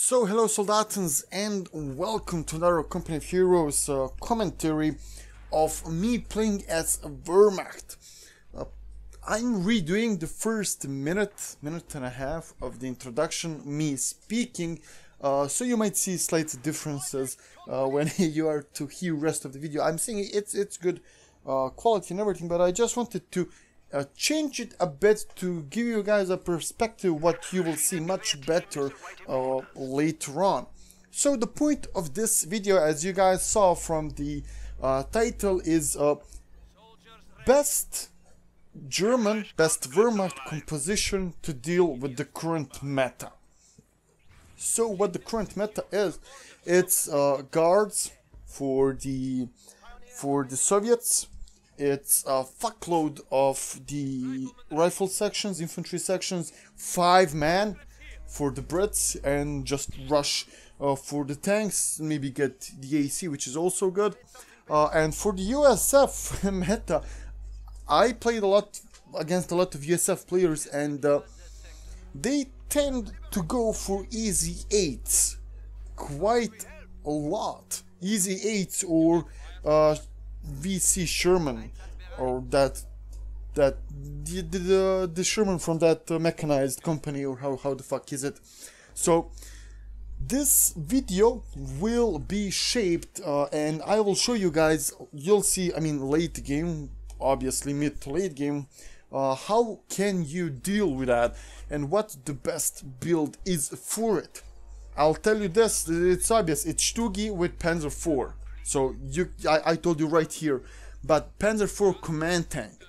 So hello Soldatans and welcome to another Company of Heroes commentary of me playing as Wehrmacht. I'm redoing the first minute and a half of the introduction, me speaking, so you might see slight differences when you are to hear rest of the video. I'm saying it's good quality and everything, but I just wanted to change it a bit to give you guys a perspective what you will see much better later on. So the point of this video, as you guys saw from the title, is best Wehrmacht composition to deal with the current meta. So what the current meta is, it's guards for the Soviets. It's a fuckload of the rifle sections, infantry sections, 5 man for the Brits, and just rush for the tanks, maybe get the AC, which is also good. And for the USF meta, I played a lot against a lot of USF players, and they tend to go for easy 8s, quite a lot. Easy 8s or VC Sherman, or the Sherman from that mechanized company, or how the fuck is it? So this video will be shaped and I will show you guys, you'll see, I mean late game, obviously mid to late game, how can you deal with that and what the best build is for it. I'll tell you this, it's obvious, it's Stugi with Panzer IV. So I told you right here, but Panzer IV command tank.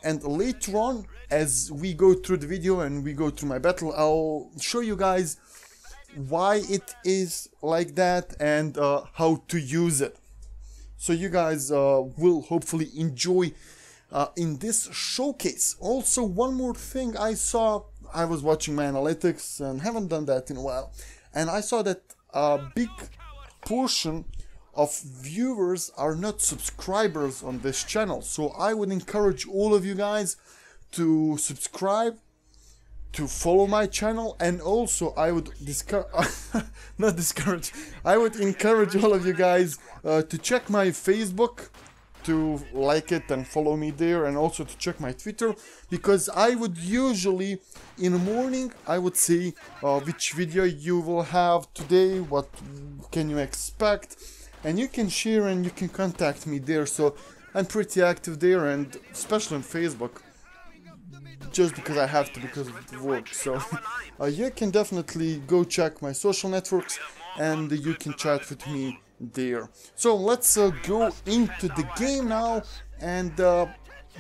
And later on, as we go through the video and we go through my battle, I'll show you guys why it is like that and how to use it. So you guys will hopefully enjoy in this showcase. Also, one more thing I saw, I was watching my analytics and haven't done that in a while, and I saw that a big portion of viewers are not subscribers on this channel. So I would encourage all of you guys to subscribe, to follow my channel, and also I would I would encourage all of you guys to check my Facebook, to like it and follow me there, and also to check my Twitter, because I would usually in the morning I would say which video you will have today, what can you expect, and you can share and you can contact me there. So I'm pretty active there, and especially on Facebook, just because I have to, because of the work. So you can definitely go check my social networks and you can chat with me there. So let's go into the game now, and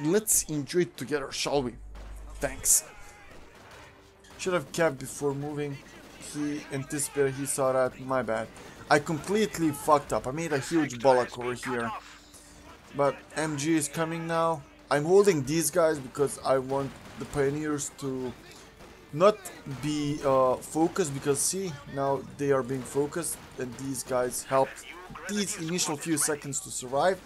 let's enjoy it together, shall we? Thanks. Should have capped before moving. He anticipated, he saw that, my bad. I completely fucked up. I made a huge bollock over here. But MG is coming now. I'm holding these guys because I want the pioneers to not be focused, because see, now they are being focused, and these guys helped these initial few seconds to survive,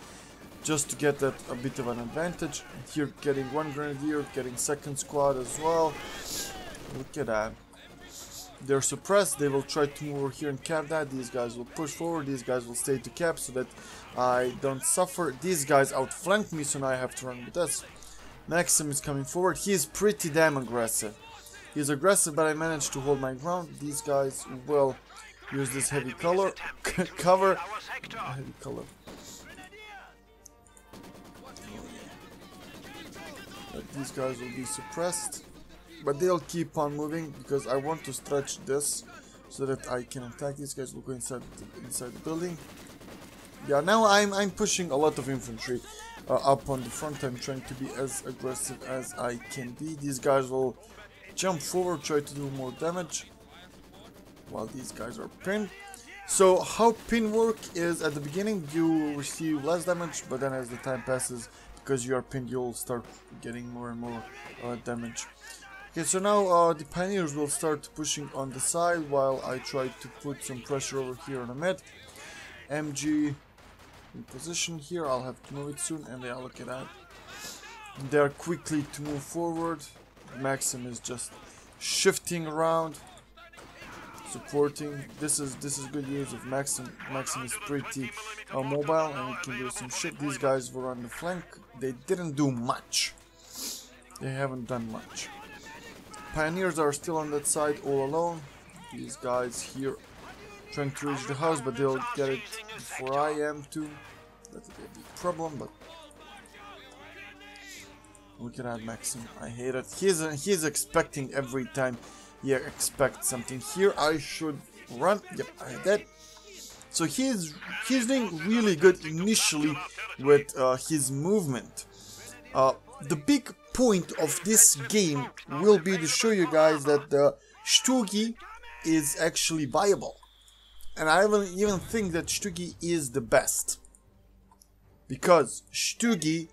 just to get that a bit of an advantage. And here getting one grenadier, getting second squad as well. Look at that. They're suppressed, they will try to move over here and cap that. These guys will push forward, these guys will stay to cap so that I don't suffer. These guys outflank me, so now I have to run with this. Maxim is coming forward, he is pretty damn aggressive. He's aggressive, but I managed to hold my ground. These guys will use this heavy color cover. Heavy color. But these guys will be suppressed. But they'll keep on moving because I want to stretch this so that I can attack. These guys will go inside the building. Yeah, now I'm pushing a lot of infantry up on the front. I'm trying to be as aggressive as I can be. These guys will jump forward, try to do more damage, while these guys are pinned. So how pin work is, at the beginning you receive less damage, but then as the time passes, because you are pinned, you'll start getting more and more damage. Okay, so now the pioneers will start pushing on the side while I try to put some pressure over here on the mid. MG in position here, I'll have to move it soon, and yeah, look at that. They are quickly to move forward. Maxim is just shifting around. So supporting. This is good use of Maxim. Maxim is pretty mobile and he can do some shit. These guys were on the flank. They didn't do much. They haven't done much. Pioneers are still on that side all alone. These guys here trying to reach the house, but they'll get it before I am too. That'll be a big problem, but look at that Maxim. I hate it. He's expecting every time he expects something. Here I should run. Yep, I did. So he's doing really good initially with his movement. The big point of this game will be to show you guys that the Stuggi is actually viable. And I even think that Stuggi is the best. Because Stuggi,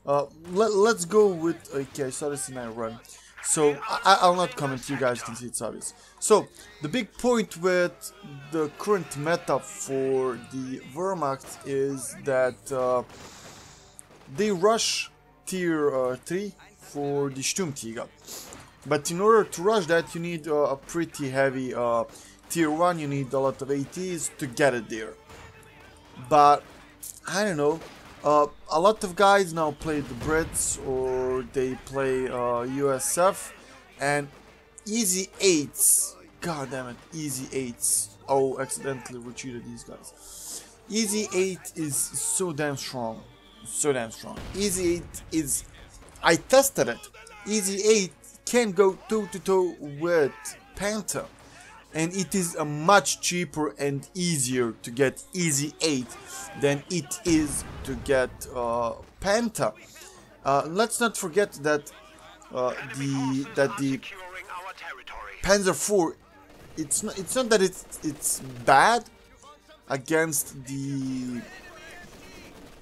let's go with, okay, I saw this and I run. So I'll not comment, you guys can see it's obvious. So the big point with the current meta for the Wehrmacht is that they rush tier 3 for the Sturmtiger. But in order to rush that you need a pretty heavy tier 1, you need a lot of ATs to get it there. But I don't know, a lot of guys now play the Brits or they play USF and easy 8s, god damn it, easy 8s. Oh, accidentally retreated these guys. Easy 8 is so damn strong, so damn strong. Easy 8 is, I tested it, Easy 8 can go toe to toe with Panther. And it is a much cheaper and easier to get Easy 8 than it is to get Panther. Let's not forget that the Panzer IV, it's not that it's bad against the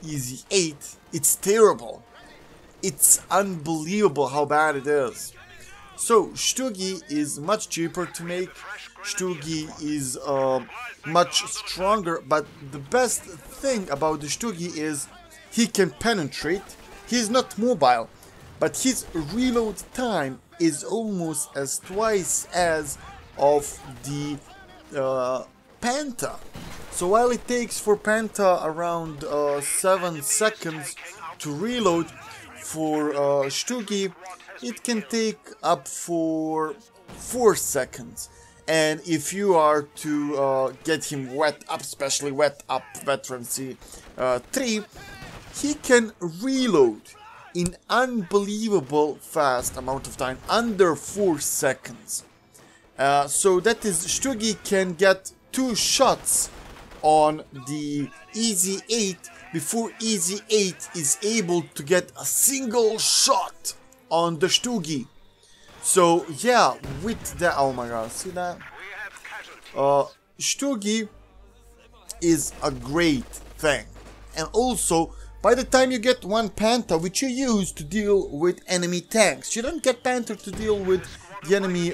Easy 8. It's terrible. It's unbelievable how bad it is. So Stuggi is much cheaper to make. Stuggi is much stronger, but the best thing about the Stuggi is he can penetrate. He's not mobile, but his reload time is almost as twice as of the Panther. So while it takes for Panther around 7 seconds to reload, for Stuggi it can take up for 4 seconds. And if you are to get him wet up, especially wet up veterancy 3, he can reload in unbelievable fast amount of time, under 4 seconds. So that is, Stuggi can get 2 shots on the Easy 8 before Easy 8 is able to get a single shot on the Stuggi. So yeah, with that, oh my god, see that? Stuggi is a great thing. And also, by the time you get one Panther, which you use to deal with enemy tanks, you don't get Panther to deal with the enemy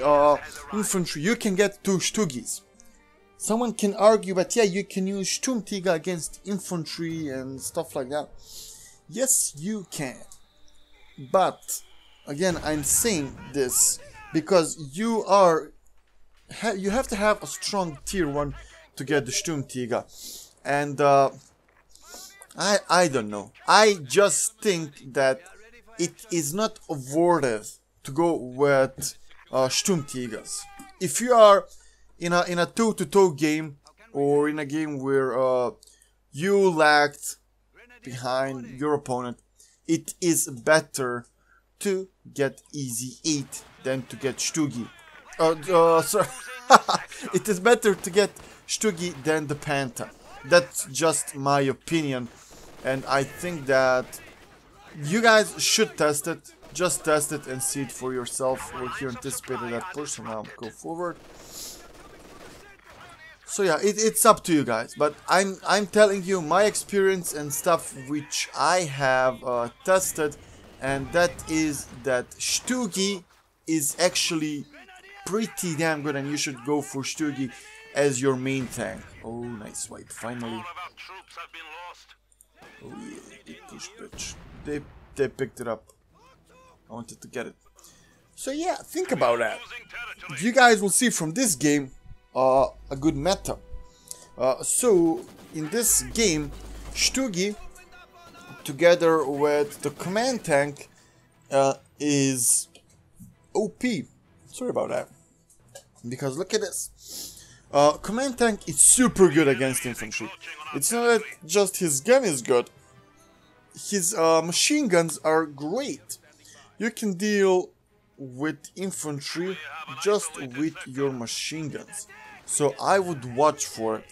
infantry, you can get 2 Stuggis. Someone can argue, but yeah, you can use Sturmtiger against infantry and stuff like that. Yes, you can. But again, I'm saying this because you have to have a strong tier 1 to get the Sturmtiger. And I don't know. I just think that it is not worth it to go with Sturmtigers. If you are in a toe-to-toe game, or in a game where you lagged behind your opponent, it is better to get Easy 8 than to get Stuggi. Sorry. It is better to get Stuggi than the Panther. That's just my opinion, and I think that you guys should test it. Just test it and see it for yourself. We're here anticipating that person. Now go forward. So yeah, it's up to you guys, but I'm telling you my experience and stuff which I have tested, and that is that Stuggi is actually pretty damn good, and you should go for Stuggi as your main tank. Oh, nice wipe, finally. Oh yeah, big push, bitch. They picked it up. I wanted to get it. So yeah, think about that. You guys will see from this game a good meta. So in this game, Stugi together with the command tank is OP. Sorry about that. Because look at this. Command tank is super good against infantry. It's not that just his gun is good. His machine guns are great. You can deal with infantry just with your machine guns. So I would watch for it.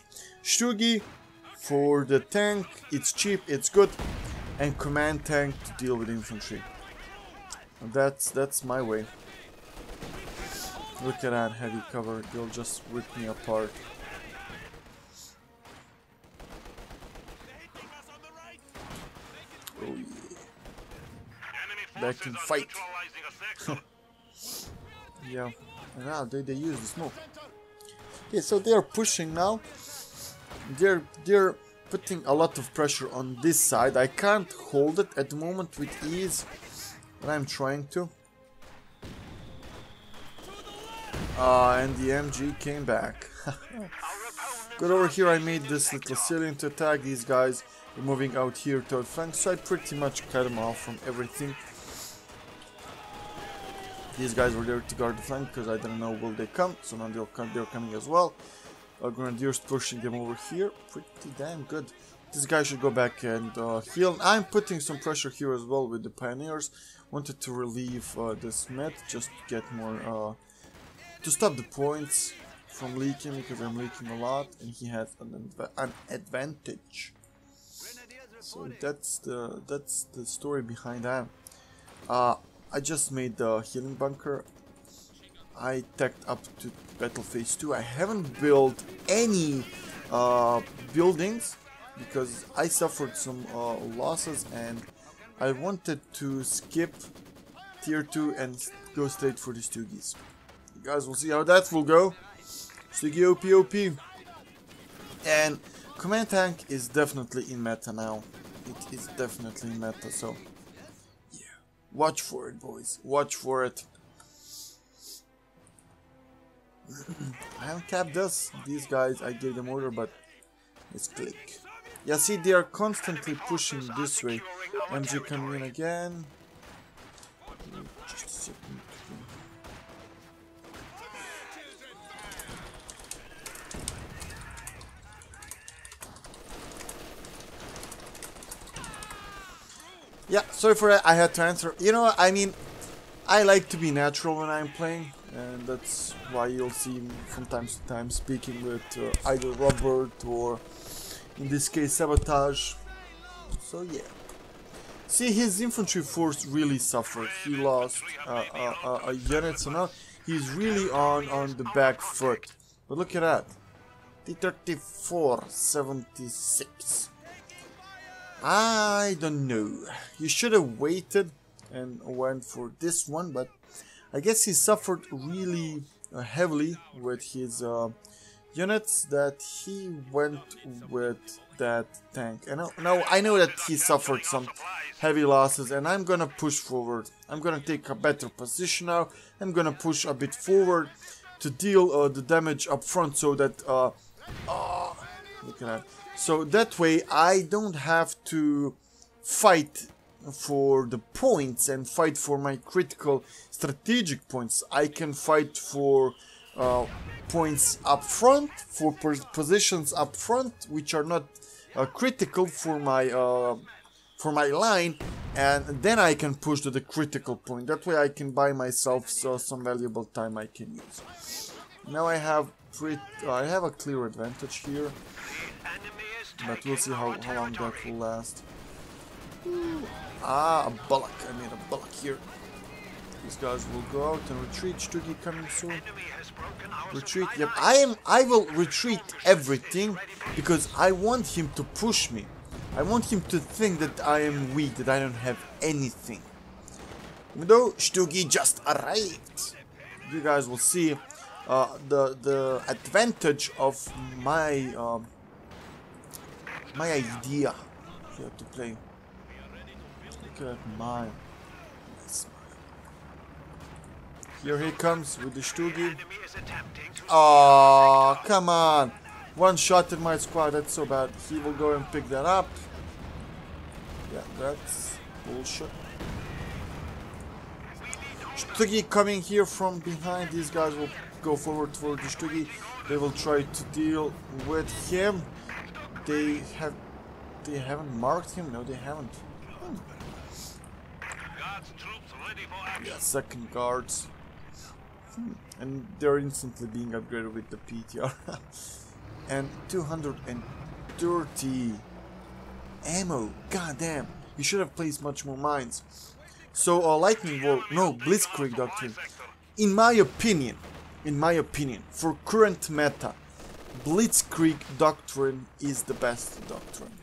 Stugi for the tank, it's cheap, it's good. And command tank to deal with infantry. That's my way. Look at that heavy cover, they'll just rip me apart. Oh yeah. Back in fight. Yeah, and now they use the smoke. Okay, so they're pushing now. They're putting a lot of pressure on this side. I can't hold it at the moment with ease, but I'm trying to. And the MG came back. Good, over here I made this little ceiling to attack these guys. They're moving out here to the flank, so I pretty much cut them off from everything. These guys were there to guard the flank because I didn't know will they come, so now they're coming as well. Grenadiers pushing them over here, pretty damn good. This guy should go back and heal. I'm putting some pressure here as well with the pioneers. Wanted to relieve this med, just to get more, to stop the points from leaking because I'm leaking a lot, and he has an advantage. So that's the story behind that. I just made the healing bunker. I teched up to battle phase 2. I haven't built any buildings because I suffered some losses and I wanted to skip tier 2 and go straight for the Stugis. You guys will see how that will go. Stugi OP. And command tank is definitely in meta now. It is definitely in meta, so yeah. Watch for it, boys. Watch for it. I haven't capped this. These guys, I gave them order, but it's click. Yeah, see, they are constantly pushing this way. MG coming in again. Just a second. Yeah, sorry for that. I had to answer. You know what? I mean, I like to be natural when I'm playing. And that's why you'll see me from time to time speaking with either Robert or, in this case, Sabotage. So yeah. See, his infantry force really suffered. He lost a unit, so now he's really on the back foot. But look at that. T-34, 76. I don't know. You should have waited and went for this one, but I guess he suffered really heavily with his units that he went with that tank. And now I know that he suffered some heavy losses, and I'm gonna push forward. I'm gonna take a better position now. I'm gonna push a bit forward to deal the damage up front, so that look at that. So that way I don't have to fight for the points and fight for my critical strategic points. I can fight for points up front, for positions up front which are not critical for my line, and then I can push to the critical point. That way I can buy myself some valuable time I can use. Now I have a clear advantage here, but we'll see how long that will last. Ah, a bullock. I made a bullock here. These guys will go out and retreat. Stugi coming soon. Retreat. Yep, I will retreat everything because I want him to push me. I want him to think that I am weak, that I don't have anything. Even though Stugi just arrived. You guys will see the advantage of my my idea here to play. Look at my smile. Here he comes with the Stugi. Oh, come on. One shot in my squad, that's so bad. He will go and pick that up. Yeah, that's bullshit. Stugi coming here from behind. These guys will go forward for the Stugi. They will try to deal with him. They haven't marked him? No, they haven't. Yeah, second guards. And they're instantly being upgraded with the PTR. And 230 ammo. God damn. You should have placed much more mines. So lightning bolt, no, Blitzkrieg doctrine. In my opinion, for current meta, Blitzkrieg doctrine is the best doctrine.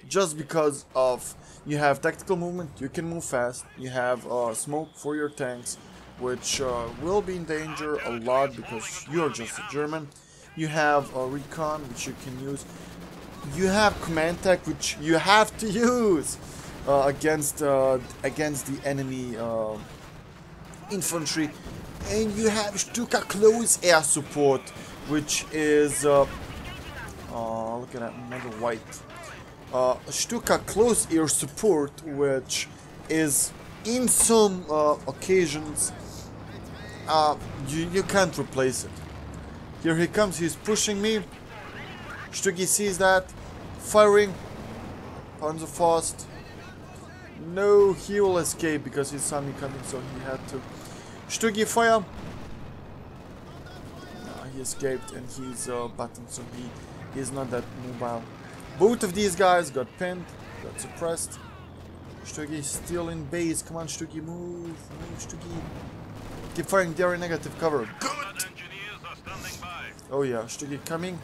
Just because of you have tactical movement, you can move fast, you have smoke for your tanks, which will be in danger a lot because you're just a German. You have recon, which you can use. You have command tech, which you have to use against the enemy infantry, and you have Stuka close air support, which is look at that, another white. Stuka close air support, which is in some occasions you can't replace it. Here he comes, he's pushing me. Stugi sees that, firing. Panzerfaust. No, he will escape because he saw me coming, so he had to. Stugi fire. No, he escaped and he's button, so he is not that mobile. Both of these guys got pinned, got suppressed. Stugi is still in base. Come on, Stugi, move, move, Stugi. Keep firing there in negative cover. Good. Oh yeah, Stugi coming.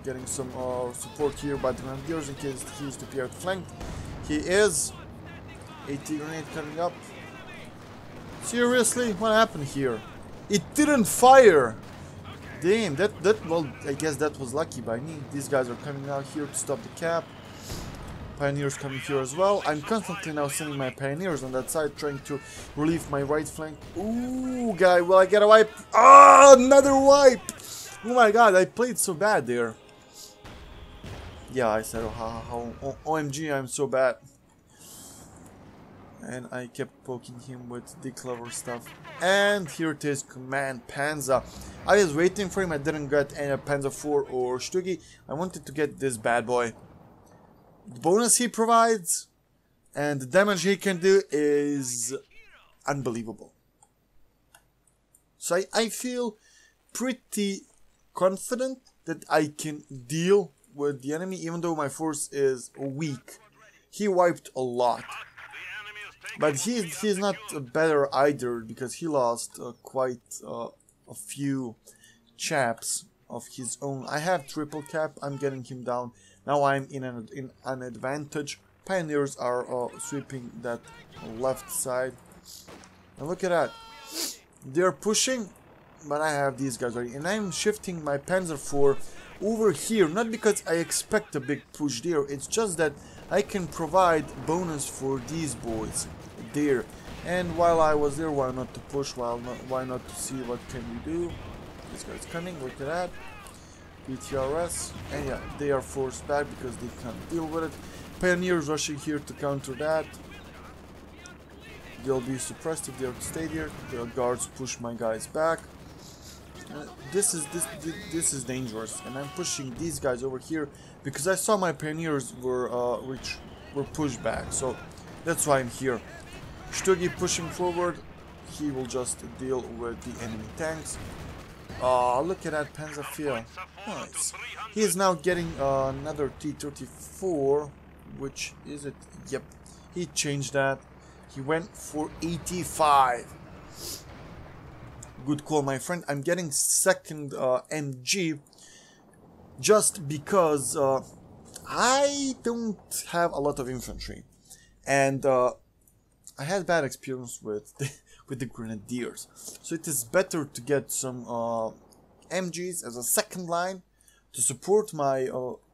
Getting some support here by the grenadiers in case he is to be outflanked. He is. AT grenade coming up. Seriously? What happened here? It didn't fire! Damn, well, I guess that was lucky by me. These guys are coming out here to stop the cap. Pioneers coming here as well. I'm constantly now sending my pioneers on that side, trying to relieve my right flank. Ooh, guy, will I get a wipe? Oh, another wipe! Oh my god, I played so bad there. Yeah, I said, oh, OMG, I'm so bad. And I kept poking him with the clever stuff. And here it is, Command Panzer. I was waiting for him, I didn't get any Panzer 4 or Stugi. I wanted to get this bad boy. The bonus he provides and the damage he can do is unbelievable. So I feel pretty confident that I can deal with the enemy, even though my force is weak. He wiped a lot. But he's not better either, because he lost quite a few chaps of his own. I have triple cap, I'm getting him down. Now I'm in an advantage. Pioneers are sweeping that left side. And look at that. They're pushing, but I have these guys already. And I'm shifting my Panzer IV over here, not because I expect a big push there. It's just that I can provide bonus for these boys there. And while I was there, why not to push? Why not to see what can we do? This guy's coming, look at that. PTRS, and yeah, they are forced back because they can't deal with it. Pioneers rushing here to counter that. They'll be suppressed if they are to stay there. The guards push my guys back. This is dangerous, and I'm pushing these guys over here because I saw my pioneers were pushed back. So that's why I'm here. Stugi pushing forward. He will just deal with the enemy tanks. Look at that Panzer IV. Nice. He is now getting another T-34. Which is it? Yep. He changed that. He went for 85. Good call, my friend. I'm getting second MG just because I don't have a lot of infantry. And I had bad experience with the grenadiers, so it is better to get some MGs as a second line to support my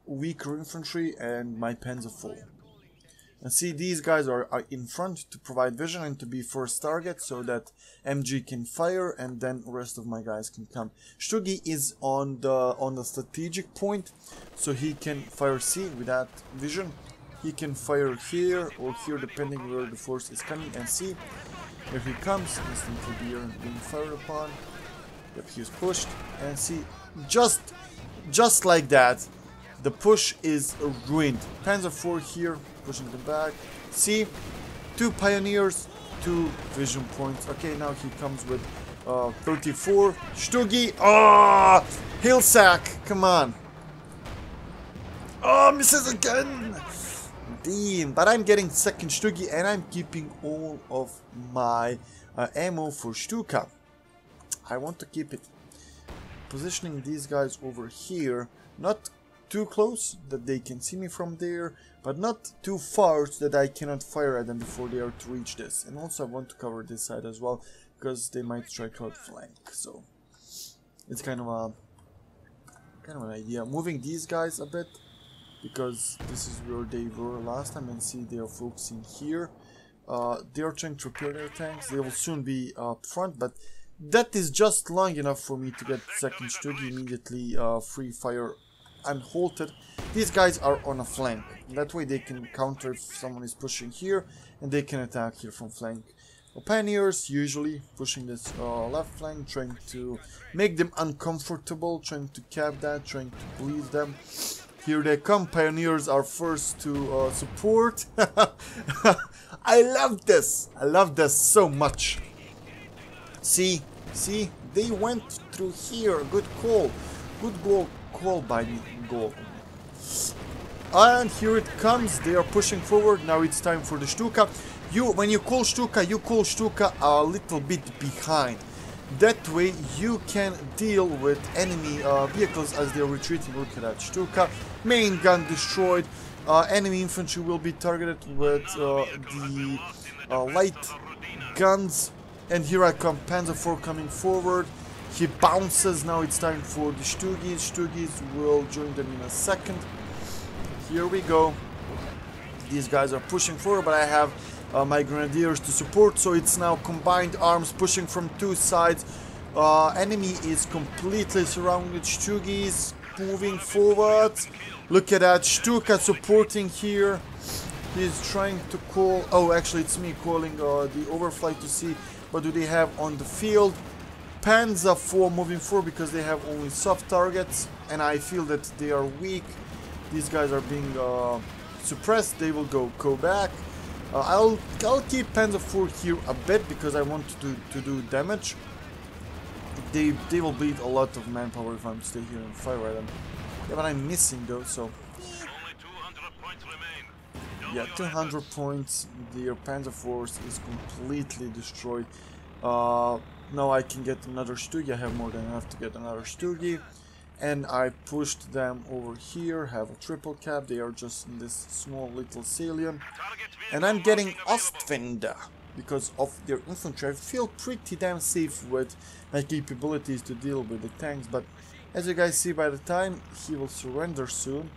weaker infantry and my Panzer IV. And see, these guys are in front to provide vision and to be first target so that MG can fire and then the rest of my guys can come. Stugi is on the strategic point, so he can fire C with that vision. He can fire here or here depending where the force is coming, and see, here he comes, instantly being fired upon. Yep, he is pushed, and see, just like that, the push is ruined. Panzer IV here, pushing them back. See, 2 pioneers, 2 vision points. Okay, now he comes with 34. Stugi, ah, hill sack, come on. Oh, misses again. Damn, but I'm getting second Stugi and I'm keeping all of my ammo for Stuka. I want to keep it. Positioning these guys over here, not too close that they can see me from there, but not too far so that I cannot fire at them before they are to reach this. And also I want to cover this side as well, because they might try to outflank. So it's kind of an idea. Moving these guys a bit, because this is where they were last time, and see they are focusing here. They are trying to repair their tanks. They will soon be up front, but that is just long enough for me to get second Stugi immediately free fire unhalted. These guys are on a flank. That way they can counter if someone is pushing here, and they can attack here from flank. Pioneers usually pushing this left flank, trying to make them uncomfortable, trying to cap that, trying to bleed them. Here they come. Pioneers are first to support. I love this. I love this so much. See, they went through here. Good call. Good call by me. Goal. And here it comes. They are pushing forward. Now it's time for the Stuka. When you call Stuka a little bit behind. That way you can deal with enemy vehicles as they are retreating. Look at that. Stuka. Main gun destroyed. Enemy infantry will be targeted with the light guns. And here I come. Panzer IV coming forward. He bounces. Now it's time for the Stugis. Stugis will join them in a second. Here we go. These guys are pushing forward, but I have my grenadiers to support, so it's now combined arms pushing from 2 sides. Enemy is completely surrounded. Stugis moving forward. Look at that. Stuka supporting here. He's trying to call. Oh, actually, it's me calling the overflight to see what do they have on the field. Panzer IV moving forward because they have only soft targets, and I feel that they are weak. These guys are being suppressed. They will go back. I'll keep Panzer IV here a bit because I want to do damage. They will bleed a lot of manpower if I'm stay here and fire at them. Yeah, but I'm missing though, so yeah, 200 points. Their Panzer Force is completely destroyed. Now I can get another Stugi. I have more than enough to get another Stugi. And I pushed them over here, have a triple cap. They are just in this small little salient. And I'm getting Ostwind because of their infantry. I feel pretty damn safe with my capabilities to deal with the tanks. But as you guys see, by the time he will surrender soon.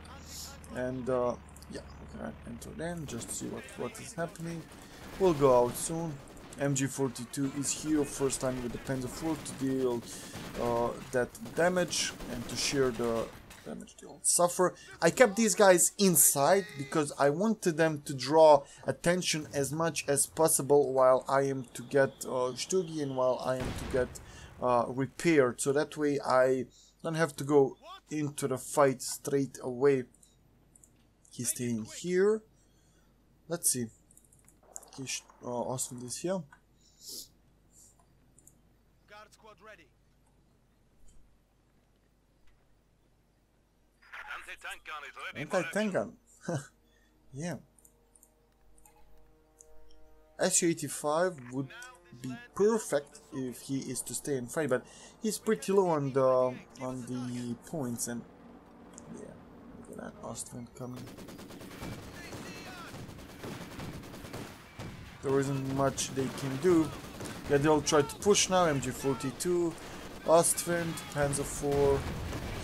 And yeah, we can enter then just to see what is happening. We'll go out soon. MG42 is here first time with the Panzer IV to deal that damage and to share the damage they'll suffer. I kept these guys inside because I wanted them to draw attention as much as possible while I am to get Stugi and while I am to get repaired. So that way I don't have to go into the fight straight away. He's staying here. Let's see. Austin is here. Guard squad ready. Anti-tank gun is ready. Anti-tank gun. Yeah. SU-85 would be perfect if he is to stay and fight, but he's pretty low on the points, and yeah, look at that Austrian coming. There isn't much they can do. Yeah, they'll try to push now. MG42, Ostwind, Panzer IV.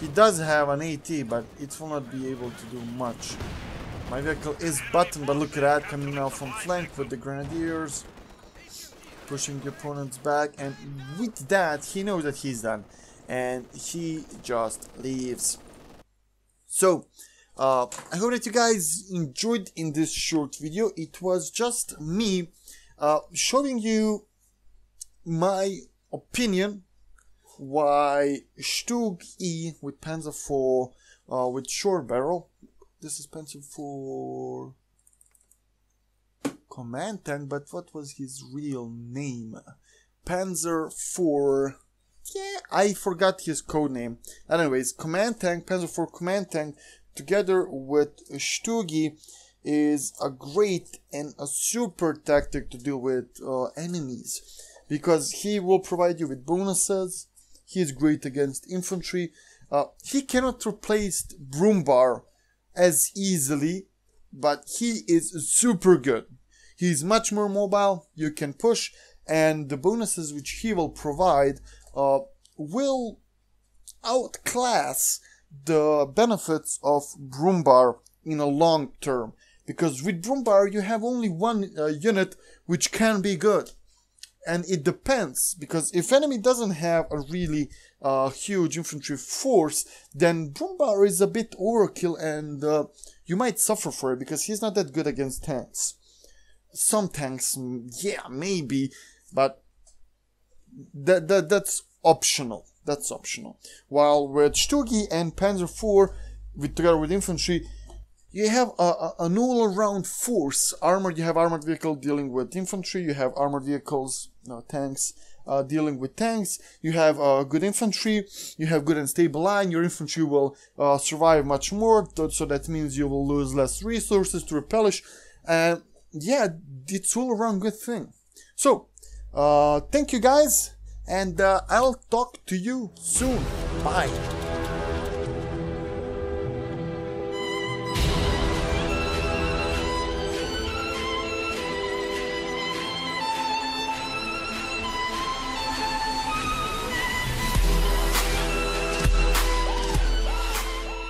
He does have an AT, but it will not be able to do much. My vehicle is buttoned, but look at that, coming now from flank with the grenadiers, pushing the opponents back, and with that, he knows that he's done, and he just leaves. So, I hope that you guys enjoyed in this short video. It was just me showing you my opinion why Stug E with Panzer IV with short barrel. This is Panzer IV command tank, but what was his real name? Panzer IV. Yeah, I forgot his code name. Anyways, command tank, Panzer IV command tank, together with Stug E is a great and a super tactic to deal with enemies, because he will provide you with bonuses. He is great against infantry. He cannot replace Brumbar as easily, but he is super good. He is much more mobile, you can push, and the bonuses which he will provide will outclass the benefits of Brumbar in a long term. Because with Brumbar you have only one unit which can be good. And it depends, because if enemy doesn't have a really huge infantry force, then Brumbar is a bit overkill, and you might suffer for it, because he's not that good against tanks. Some tanks, yeah, maybe, but that's optional. That's optional. While with Stug E and Panzer IV, together with infantry, you have an all-around force. Armored, you have armored vehicle dealing with infantry. You have armored vehicles, tanks, dealing with tanks. You have good infantry. You have good and stable line. Your infantry will survive much more, so that means you will lose less resources to repellish. And yeah, it's all-around good thing. So, thank you guys, and I'll talk to you soon. Bye.